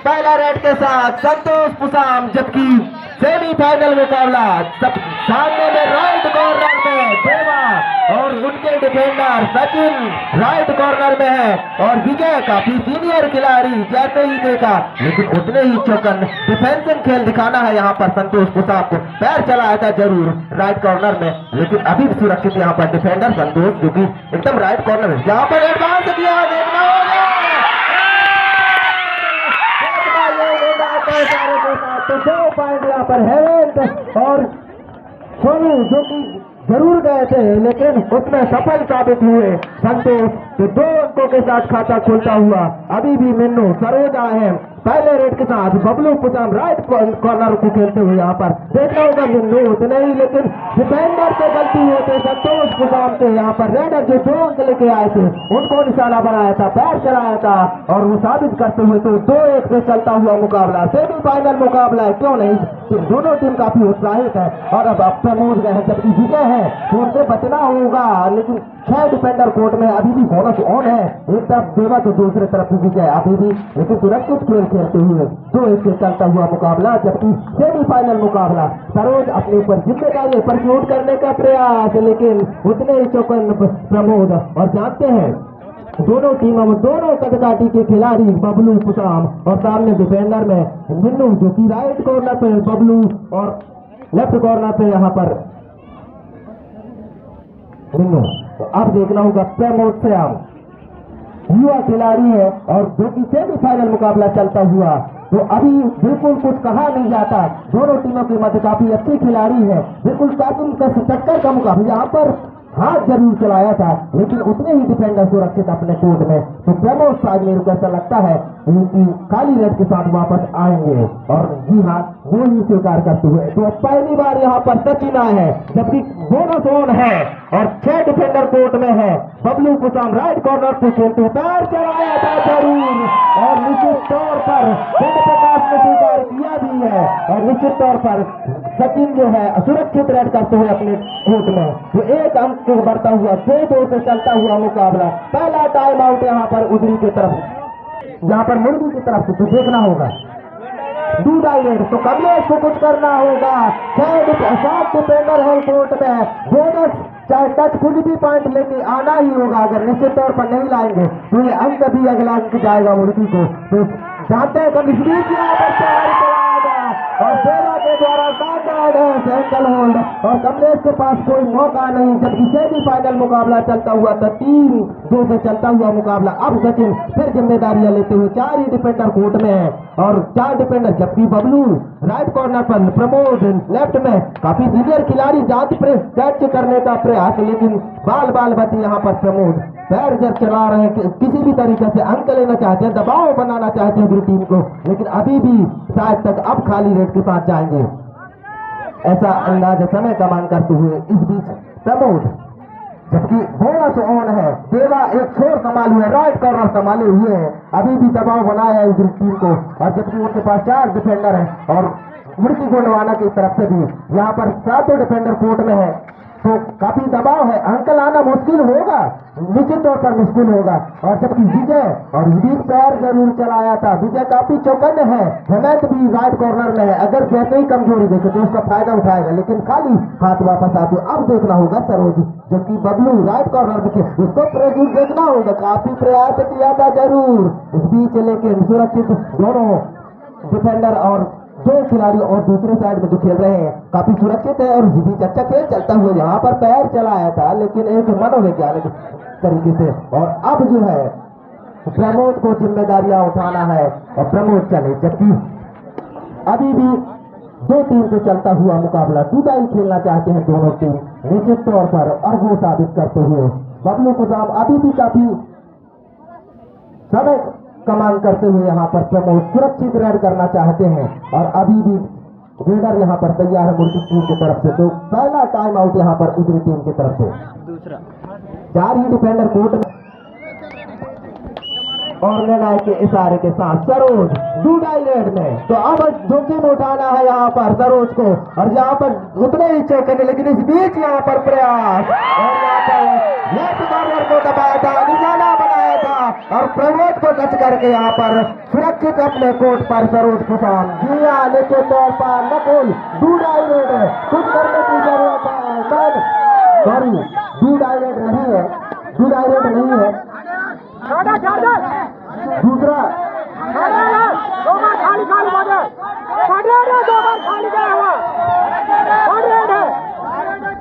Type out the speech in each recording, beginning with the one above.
पहला रेड के साथ संतोष पुसाम, जबकि सेमीफाइनल मुकाबला सब सामने में राइट कॉर्नर में देवा और उनके डिफेंडर सचिन राइट कॉर्नर में है। और विजय काफी सीनियर खिलाड़ी जैसे ही देखा, लेकिन उतने ही चौकन डिफेंसिव खेल दिखाना है यहाँ पर संतोष पुसाम को। पैर चलाया था जरूर राइट कॉर्नर में, लेकिन अभी भी सुरक्षित यहाँ पर डिफेंडर संतोष, जो कि एकदम राइट कॉर्नर में यहाँ पर एडवांस किया, देखना होगा तो 2 पॉइंट यहाँ पर हेवेंट और सोनू, जो कि जरूर गए थे लेकिन उसमें सफल साबित हुए संतोष, तो 2 अंकों के साथ खाता खुलता हुआ। अभी भी मिन्नू सरोज आए हैं पहले रेड के साथ, बबलू पुसाम राइट कॉर्नर को खेलते हुए यहाँ पर देखना होगा मिन्नू उतने ही, लेकिन डिफेंडर से गलती होते संतोष पुसाम से यहाँ पर रेडर जो 2 अंक लेके आए थे उनको निशाना बनाया था, पैर चलाया था और वो साबित करते हुए तो 2-1 से चलता हुआ मुकाबला सेमीफाइनल मुकाबला है, क्यों नहीं। तो दोनों टीम काफी उत्साहित है और अब प्रमोद गए हैं, जबकि विजय है तो उनसे बचना होगा, लेकिन 6 डिफेंडर कोर्ट में अभी भी बोनस ऑन है, एक तरफ देवा तो दूसरी तरफ विजय अभी भी, लेकिन सुरक्षित खेल खेलते हुए 2-1 से चलता हुआ मुकाबला। जबकि सेमीफाइनल मुकाबला सरोज अपने ऊपर जिम्मेदारी प्रमोट करने का प्रयास, लेकिन उतने ही चौकन प्रमोद। और जानते हैं दोनों टीमों में दोनों कदकाठी के खिलाड़ी बबलू पुसाम और सामने डिफेंडर में मिन्नू, जो कि राइट कॉर्नर पे बबलू और लेफ्ट कॉर्नर पे यहाँ पर मिन्नू। तो अब देखना होगा प्रमोद से हम युवा खिलाड़ी है और जो कि सेमीफाइनल मुकाबला चलता हुआ, तो अभी बिल्कुल कुछ कहा नहीं जाता, दोनों टीमों के मध्य काफी अच्छे खिलाड़ी है, बिल्कुल टक्कर का मुकाबला। यहाँ पर हाथ जरूर चलाया था लेकिन उतने ही डिफेंडर सुरक्षित अपने कोर्ट में, तो प्रमोद शायद मेरे को ऐसा लगता है कि काली रेड के साथ वापस आएंगे, और जी हाँ वो ही स्वीकार करते हुए तो पहली बार यहाँ पर सचिन आए हैं, जबकि बोनस ऑन है और 6 डिफेंडर कोर्ट में है। बबलू पुसाम राइट कॉर्नर पे खेलते हुए पैर चलाया था जरूर, और निश्चित तौर पर प्रकाश ने स्वीकार किया भी है, और निश्चित तौर पर सचिन जो है सुरक्षित रेड करते हुए अपने कोर्ट में, तो 1 अंक को बढ़ता हुआ 2-2 से चलता हुआ मुकाबला। पहला टाइम आउट यहाँ पर उधरी की तरफ, यहाँ पर मुर्गी की तरफ से, तो देखना होगा 2 डायरेक्ट, तो कमलेश को कुछ करना होगा। 7 डिफेंडर है कोर्ट में, बोनस चाहे टच कुछ भी पॉइंट लेके आना ही होगा, अगर निश्चित तौर पर नहीं लाएंगे तो ये अंक भी अगला अंक जाएगा मुर्गी को। तो जानते हैं कम इस बीच यहाँ पर और सेवा के द्वारा एंकल होल्ड, और कमलेश के पास कोई मौका नहीं, जबकि सेमीफाइनल मुकाबला चलता हुआ था 3-2 से चलता हुआ मुकाबला। अब सचिन फिर जिम्मेदारियां लेते हुए 4 ही डिफेंडर कोर्ट में है और 4 डिफेंडर, जबकि बबलू राइट कॉर्नर पर, प्रमोद लेफ्ट में, काफी सीनियर खिलाड़ी जांच कैच करने का प्रयास, लेकिन बाल बचे यहाँ पर प्रमोद पैर जब चला रहे हैं, किसी भी तरीके से अंक लेना चाहते हैं, दबाव बनाना चाहते हैं टीम को, लेकिन अभी भी शायद तक अब खाली रेड के साथ जाएंगे, ऐसा अंदाज समय का मांग करते हुए। इस बीच प्रमोद, जबकि बोनस ऑन है, देवा एक छोर संभाले हुए, राइट कॉर्नर संभाले हुए हैं, अभी भी दबाव बनाया है उस टीम को, और जबकि उनके पास 4 डिफेंडर है और मुर्गी गोंडवाना की तरफ से भी यहाँ पर 7 डिफेंडर कोर्ट में है, तो काफी दबाव है, अंक लाना मुश्किल होगा, निश्चित तौर पर मुश्किल होगा। और जबकि विजय और बीच पैर जरूर चलाया था, विजय काफी चौकन्ने है, हेमंत भी राइट कॉर्नर में है, अगर जैसे ही कमजोरी देखे तो उसका फायदा उठाएगा, लेकिन खाली हाथ वापस आते। अब देखना होगा सरोज, जबकि बबलू राइट कॉर्नर दिखे, उसको प्रेजेंट देखना होगा, काफी प्रयास किया था जरूर इस बीच, लेकिन सुरक्षित दोनों डिफेंडर और 2 खिलाड़ी और दूसरे साइड में जो खेल रहे हैं काफी सुरक्षित है, और बीच अच्छा खेल चलता हुआ यहाँ पर पैर चलाया था, लेकिन एक मनोवैज्ञानिक तरीके से। और अब जो है प्रमोद को जिम्मेदारियां उठाना है और प्रमोद चले, जबकि अभी भी 2 टीम से चलता हुआ मुकाबला, टूटाई खेलना चाहते हैं दोनों टीम निश्चित तौर पर, और वो साबित करते हुए बबलू पुसाम अभी भी काफी समय कमान करते हुए यहाँ पर प्रमोद सुरक्षित रेड करना चाहते हैं, और अभी भी रेडर यहाँ पर तैयार है मुर्गी टीम की तरफ से। तो पहला टाइम आउट यहाँ पर उधरी टीम की तरफ से, दूसरा 4 ही डिफेंडर कोर्ट में, और निर्णायक के इशारे के साथ सरोज दूडाई रेड में, तो अब जोखिम उठाना है यहाँ पर सरोज को, और यहाँ पर उतने ही चौके, लेकिन इस बीच यहाँ पर प्रयास, और यहाँ पर लेफ्ट कॉर्नर को दबाया था, निशाना बनाया था, और प्रमोद को टच करके यहाँ पर सुरक्षित अपने कोर्ट पर सरोज खुशाम। जी हाँ, निश्चित तौर पर नकुल डू डायरेक्ट कुछ करने की जरूरत है। सॉरी, डू डायरेक्ट नहीं है, डू डायरेक्ट नहीं है। दूसरा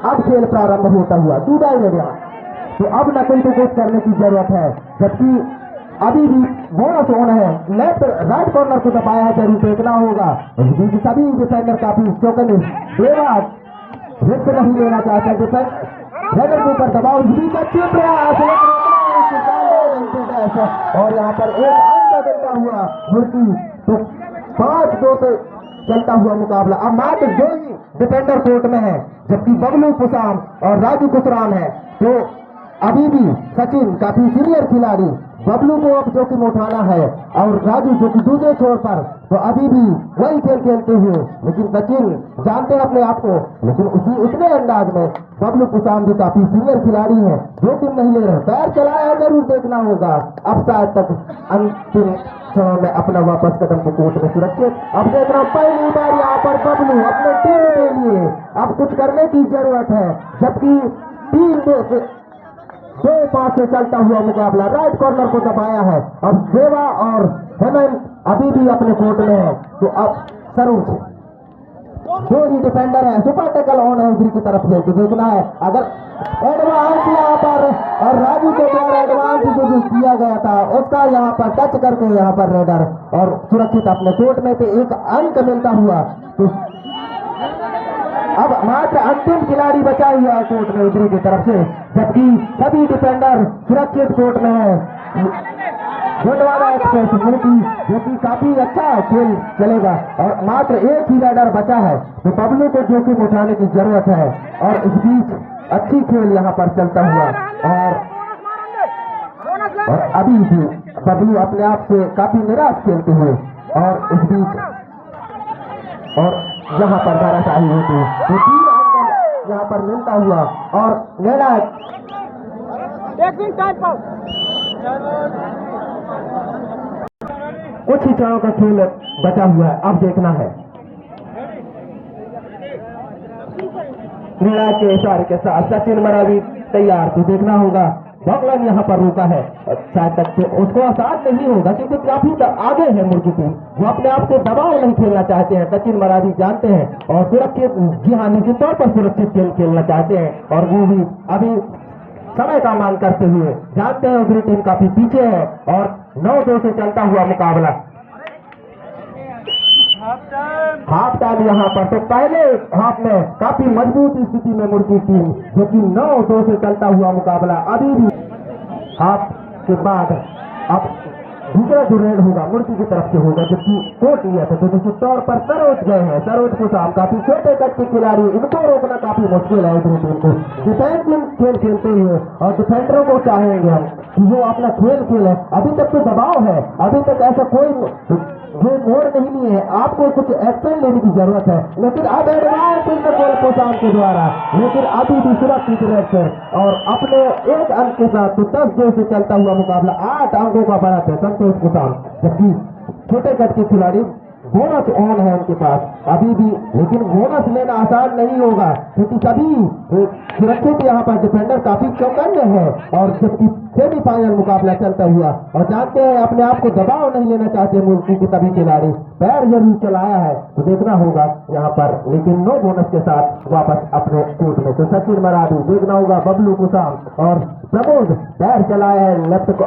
अब खेल प्रारंभ होता हुआ डू डायरेक्ट यहाँ, तो अब नकुल को कुछ करने की जरूरत है, जबकि अभी भी बोनस ऑन है। लेफ्ट राइट कॉर्नर को दबाया है, जरूर देखना होगा। सभी डिफेंडर काफी चौकन्ने, देवा रिस्क नहीं लेना चाहते डिफेंडर के ऊपर दबाव, बीच अच्छे प्रयास और यहाँ पर एक अंक देता हुआ मुर्गी, तो 5-2 से चलता हुआ मुकाबला। अब मात्र 2 ही डिफेंडर कोर्ट में है, जबकि बबलू कुशाम और राजू कुशराम है। तो अभी भी सचिन काफी सीनियर खिलाड़ी, बबलू को अब जोखिम उठाना है और राजू जो कि दूसरे छोर पर, तो अभी भी वही खेल खेलते हुए, लेकिन सचिन जानते हैं अपने आप को, लेकिन उतने अंदाज में बबलू कुशाम भी काफी सीनियर खिलाड़ी है, जोखिम नहीं ले रहे। पैर चलाया जरूर देखना होगा, अब शायद तक अंतिम समय में अपना वापस कदम को कोर्ट में सुरक्षित। अब देख रहा हूं पहली बार यहाँ पर बबलू अपने टीम के लिए अब कुछ करने की जरूरत है, जबकि टीम 2-5 से चलता हुआ मुकाबला। राइट कॉर्नर को दबाया है, अब देवा और हेमंत अभी भी अपने कोर्ट में है। तो अब सरोज 2 ही डिफेंडर है, सुपर टैकल ऑन है उधर की तरफ से, तो देखना है अगर एडवांस यहाँ पर, और राजू के द्वारा एडवांस जो किया गया था उसका यहाँ पर टच करके यहाँ पर रेडर और सुरक्षित अपने कोर्ट में से एक अंक मिलता हुआ। तो अब मात्र अंतिम खिलाड़ी बचा हुआ है कोर्ट में उधरी की तरफ से, जबकि सभी डिफेंडर सुरक्षित कोर्ट में है। गोंडवाना एक्सप्रेस जो कि काफी अच्छा खेल चलेगा और मात्र एक ही राइडर बचा है, तो बबलू को जोखिम उठाने की जरूरत है। और इस बीच अच्छी खेल यहाँ पर चलता हुआ और अभी भी बबलू अपने आप से काफी निराश खेलते हुए, और इस बीच और यहाँ पर धाराशाही होती है, तो 3 अंक यहाँ पर मिलता हुआ और निर्णायक कुछ ही क्षणों का खेल बचा हुआ है। अब देखना है निर्णायक के इशारे के साथ सचिन मरावी तैयार, तो देखना होगा बॉकलन यहाँ पर रुका है, शायद तक तो उसको आसान नहीं होगा क्योंकि काफी आगे है मुर्गी टीम, वो अपने आप से दबाव नहीं खेलना चाहते हैं। सचिन मरावी जानते हैं और सुरक्षित, जी हाँ, निश्चित तौर पर सुरक्षित खेल खेलना चाहते हैं, और वो भी अभी समय का मांग करते हुए जानते हैं उधरी टीम काफी पीछे है और 9-2 से चलता हुआ मुकाबला। हाफ टाइम यहाँ पर, तो पहले हाफ में काफी मजबूत स्थिति में मुर्गी टीम, जो कि 9-2 से चलता हुआ मुकाबला। अभी भी हाफ के बाद अब दूसरा जो रेड होगा मुर्गी की तरफ से होगा, जबकि कोर्ट लिया था, तो निश्चित तौर पर सरोज गए हैं। सरोज कुशाम काफी छोटे कट के खिलाड़ी, इनको रोकना काफी मुश्किल है इधर टीम को। डिफेंसिव खेल खेलते हुए और डिफेंडरों को चाहेंगे हम कि वो अपना खेल खेले। अभी तक तो दबाव है, अभी तक ऐसा कोई जो मोड़ नहीं लिए है, आपको कुछ एक्शन लेने की जरूरत है, लेकिन अब एडवांस कुशाम के द्वारा, लेकिन अभी भी सुरक्षित रहकर और अपने एक अंक के साथ तो 10-2 से चलता हुआ मुकाबला। 8 अंकों का बढ़त है संतोष कुशाम, जबकि छोटे कट के खिलाड़ी बोनस ऑन है उनके पास अभी भी, लेकिन बोनस लेना आसान नहीं होगा क्योंकि सभी सुरक्षित यहाँ पर डिफेंडर काफी चौकन्ने हैं, और जबकि सेमीफाइनल मुकाबला चलता हुआ और जानते हैं अपने आप को दबाव नहीं लेना चाहते मुल्क के सभी खिलाड़ी। पैर जरूर चलाया है, तो देखना होगा यहाँ पर, लेकिन 9 बोनस के साथ वापस अपने कोर्ट में। तो सचिन मरावी, देखना होगा बबलू कुशाम और प्रमोद पैर चलाया है लेफ्ट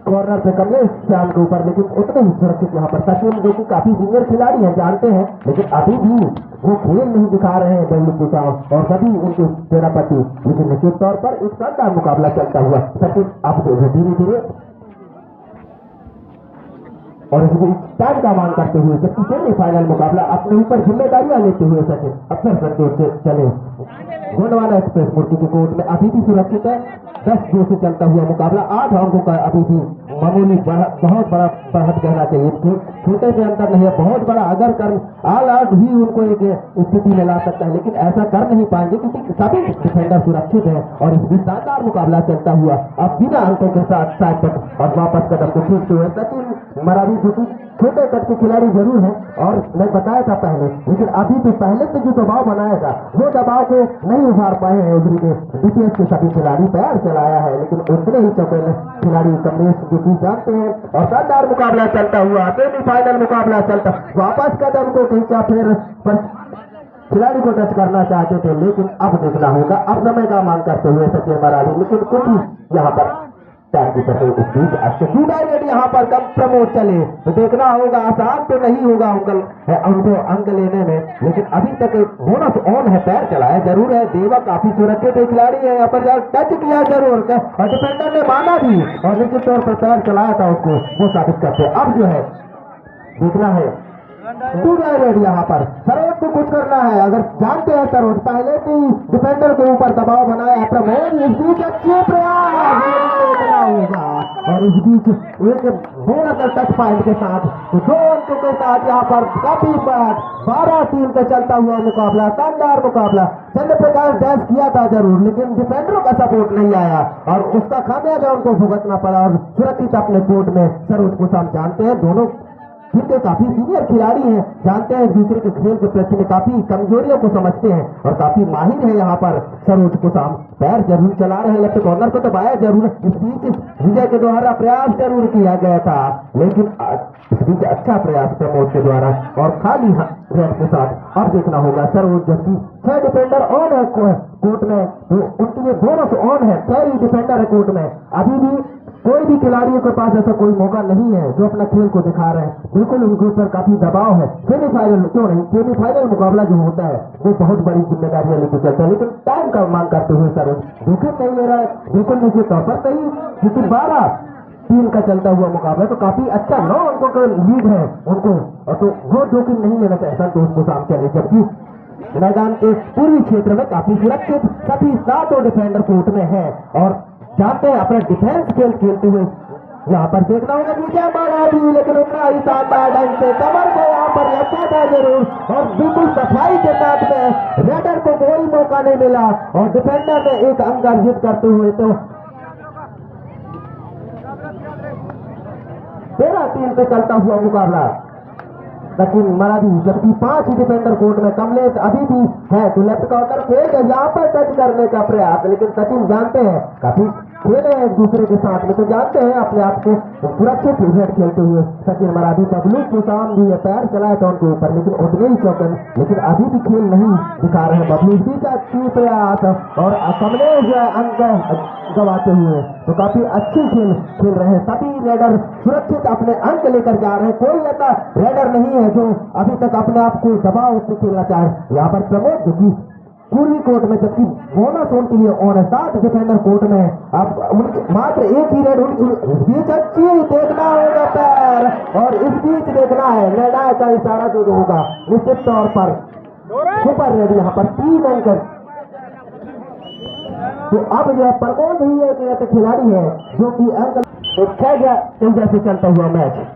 कॉर्नर पे कमलेश श्याम के ऊपर, लेकिन उतने ही सुरक्षित यहाँ पर सचिन, जो कि काफी सीनियर खिलाड़ी हैं, जानते हैं, लेकिन अभी भी वो खेल नहीं दिखा रहे हैं बबलू कुशाम और सभी उनके सेनापति, लेकिन निश्चित तौर पर एक शानदार मुकाबला चलता हुआ। सचिन अब धीरे धीरे और इस बीच टाइम का मांग करते हुए, जबकि सेमीफाइनल मुकाबला अपने ऊपर जिम्मेदारियां लेते हुए सचिन अक्सर संतोष से चले। गोंडवाना एक्सप्रेस मुर्गी की कोर्ट में अभी भी सुरक्षित है। 10-2 से चलता हुआ मुकाबला 8 अंकों का अभी भी मामूली बहुत बड़ा बढ़त कहना चाहिए, छोटे से अंतर नहीं है, बहुत बड़ा। अगर कर ऑल आउट भी उनको एक स्थिति में ला सकता है, लेकिन ऐसा कर नहीं पाएंगे क्योंकि सभी डिफेंडर सुरक्षित है। और इस भी शानदार मुकाबला चलता हुआ अब बिना अंकों के साथ साथ तक और वापस कदम को खींचते हुए सचिन मरावी जो कि छोटे कद के खिलाड़ी जरूर है और मैं बताया था पहले, लेकिन अभी भी पहले से जो दबाव बनाया था वो दबाव को नहीं उभार पाए हैं उधरी के डीपीएस के सभी खिलाड़ी। पैर चलाया है लेकिन उतने ही चौके खिलाड़ी कमलेश जो कि जानते हैं। और शानदार मुकाबला चलता हुआ सेमीफाइनल मुकाबला चलता, वापस कदम को खींचा, फिर खिलाड़ी को टच करना चाहते थे लेकिन अब देखना होगा, अब समय का मांग करते हुए सचिन मरावी, लेकिन कुछ यहाँ पर टाइम की तरफ इस बीच रेडी यहाँ पर कम प्रमोद चले तो देखना होगा, आसान तो नहीं होगा उनको अंक लेने में, लेकिन अभी तक बोनस ऑन है। पैर चलाया जरूर है, देवा काफी सुरक्षित खिलाड़ी है, यहाँ पर टच किया जरूर और डिफेंडर ने माना भी और निश्चित तौर पर पैर चलाया था उसको वो साबित करते। अब जो है देखना है रेडी यहाँ पर सरोज को कुछ करना है, अगर जानते हैं सरोज पहले से ही डिफेंडर के ऊपर दबाव बनाया है प्रमोद, इस बीच अच्छे प्रयास होगा और इस बीच एक बोनस टच पॉइंट के साथ तो 2 अंकों के साथ यहाँ पर काफी 12-3 पे चलता हुआ मुकाबला, शानदार मुकाबला। चंद्र प्रकाश डैश किया था जरूर लेकिन डिफेंडरों का सपोर्ट नहीं आया और उसका खामियाजा उनको भुगतना पड़ा और सुरक्षित अपने कोर्ट में सरोज को हम जानते हैं, दोनों जिनके काफी सीनियर खिलाड़ी हैं, जानते हैं दूसरे के खेल के प्रति में काफी कमजोरियों को समझते हैं और काफी माहिर है यहाँ पर सरोज को साम। पैर जरूर चला रहे हैं, लेफ्ट कॉर्नर को दबाया जरूर, इस बीच विजय के द्वारा प्रयास जरूर किया गया था लेकिन इस बीच अच्छा प्रयास प्रमोद के द्वारा और खाली रेड के साथ। अब देखना होगा सरोज जबकि 6 डिफेंडर ऑन है कोर्ट में तो उनके लिए बोनस ऑन है, 6 ही डिफेंडर है कोर्ट में। अभी भी कोई भी खिलाड़ियों के पास ऐसा कोई मौका नहीं है जो अपना खेल को दिखा रहे हैं, बिल्कुल उनके ऊपर काफी दबाव है। सेमीफाइनल क्यों नहीं, सेमीफाइनल मुकाबला जो होता है वो बहुत बड़ी जिम्मेदारियां लेकर चलता है, लेकिन टाइम का मांग करते हुए सरोज जोखिम नहीं ले रहा है, बिल्कुल निश्चित तौर पर सही, क्योंकि 12-3 का चलता हुआ मुकाबला तो काफी अच्छा 9 अंकों का लीड है उनको और तो वो जोखिम नहीं लेना चाहता तो उसको साम चले। जबकि मैदान के पूर्वी क्षेत्र में काफी सुरक्षित सभी 7 डिफेंडर कोर्ट में है और जानते हैं अपना डिफेंस खेल खेलते हुए। यहाँ पर देखना होगा विजय मारा भी लेकिन उतना ही शानदार ढंग से कमर को यहाँ पर लपका था जरूर और बिल्कुल सफाई के साथ में रेडर को कोई मौका नहीं मिला और डिफेंडर ने एक अंक अर्जित करते हुए तो 13-3 पे चलता हुआ मुकाबला सचिन मरावी। जबकि 5 डिफेंडर कोर्ट में कमलेश अभी भी है तो लेफ्ट कॉर्नर फेंक यहाँ पर टच करने का प्रयास, लेकिन सचिन जानते हैं काफी खेले एक दूसरे के साथ में तो जानते हैं अपने आप को सुरक्षित क्रिकेट खेलते हुए सचिन मरावी। बबलू सुशाम भी है, पैर चलाया था उनके ऊपर लेकिन उतने ही चौकन, लेकिन अभी भी खेल नहीं दिखा रहे हैं बबलू भी का अच्छी प्रयास और कमलेश जो है अंक गवाते हुए तो काफी अच्छी खेल रहे हैं। सभी रेडर सुरक्षित अपने अंक लेकर जा रहे हैं, कोई ऐसा रेडर नहीं है जो अभी तक अपने आप को दबाव से खेलना चाहे। यहाँ पर प्रमोद जो कि पूर्वी कोर्ट में जबकि बोनस उनके लिए ऑन है, 7 डिफेंडर कोर्ट में अब मात्र एक ही रेड इस बीच अच्छी देखना होगा पैर और इस बीच देखना है निर्णायक का इशारा जो होगा निश्चित तौर पर सुपर रेड यहाँ पर 3 अंक। तो अब जो है प्रमोद ही एक खिलाड़ी है जो कि अंक 6 से चलता हुआ मैच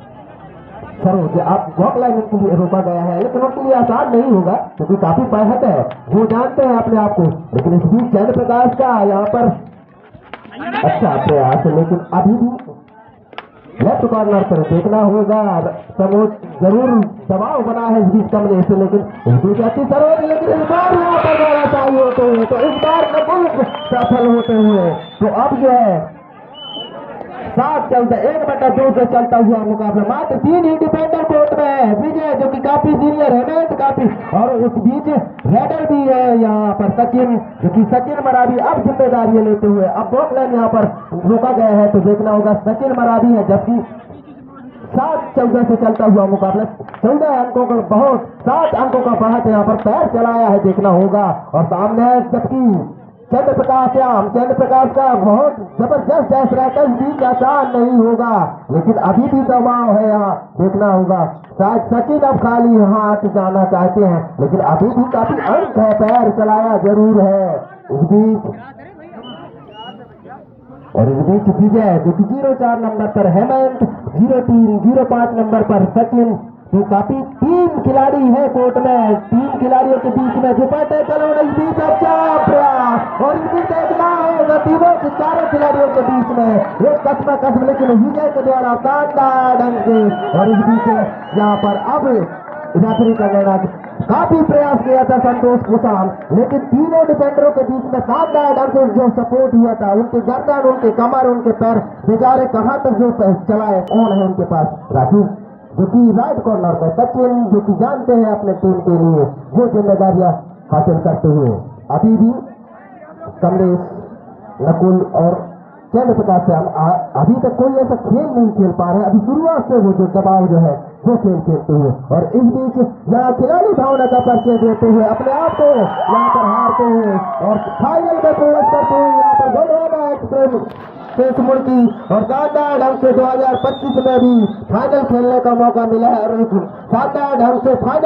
सरोज आप वॉक लाइन के लिए रोका गया है लेकिन उनके लिए आसान नहीं होगा क्योंकि काफी बढ़त है, वो जानते हैं अपने आप को, लेकिन इस बीच चंद्र प्रकाश का यहाँ पर अच्छा प्रयास लेकिन अभी भी लेफ्ट कॉर्नर पर देखना होगा सरोज जरूर दबाव बना है इस बीच कमरे से, लेकिन इस बीच अच्छी सरोज लेकिन इस बार यहाँ पर जाना चाहिए होते हुए तो इस बार नकुल सफल होते हुए तो अब जो है 1-2 से चलता हुआ मुकाबला मात्र 3 ही डिफेंडर कोर्ट में है। विजय जो कि काफी सीनियर है मैं काफी और उस बीच रेडर भी है यहाँ पर सचिन जो कि सचिन मरावी अब जिम्मेदारी लेते हुए अब बॉक लाइन यहाँ पर रोका गया है तो देखना होगा सचिन मरावी है। जबकि 7-14 से चलता हुआ मुकाबला 14 अंकों का 7 अंकों का बढ़त यहाँ पर पैर चलाया है देखना होगा और सामने जबकि चंद्र प्रकाश का बहुत जबरदस्त डैश रहता है, बीच आसान नहीं होगा, लेकिन अभी भी दबाव है, यहाँ देखना होगा। शायद सचिन अब खाली हाथ जाना चाहते हैं, लेकिन अभी भी काफी अंक है, पैर चलाया जरूर है इस बीच। और इस बीच विजय जो कि 04 नंबर पर हेमंत, 05 नंबर पर सचिन, तो काफी 3 खिलाड़ी है कोर्ट में, 3 खिलाड़ियों के बीच में झुपाटे चलो इस बीच अच्छा प्रयास, और इस बीच देखना होगा तीनों के चारों खिलाड़ियों के बीच में एक कसम, लेकिन विजय के द्वारा शानदार ढंग से। और इस बीच यहाँ पर अब रेफरी का निर्णय, काफी प्रयास किया था संतोष कुशाल, लेकिन तीनों डिफेंडरों के बीच में शानदार ढंग से जो सपोर्ट हुआ था, उनके गर्दन, उनके कमर, उनके पैर बेचारे कहां तक जो चलाए, कौन है उनके पास, राजू जो कि राइट कॉर्नर पर, सचिन जो कि जानते हैं अपने टीम के लिए वो जिम्मेदारियां हासिल करते हुए। अभी भी कमलेश, नकुल और चंद्र प्रकाश से हम अभी तक कोई ऐसा खेल नहीं खेल पा रहे, अभी शुरुआत से वो जो दबाव जो है वो खेल खेलते हुए, और इस बीच यहाँ खिलाड़ी भावना का परिचय देते हुए अपने आप को यहाँ पर हारते हुए और फाइनल में प्रवेश करते हुए यहाँ पर गोलवाना एक्सप्रेस मुड़की, और शानदार ढंग से 2025 में भी फाइनल खेलने का मौका मिला है, और शानदार ढंग से फाइनल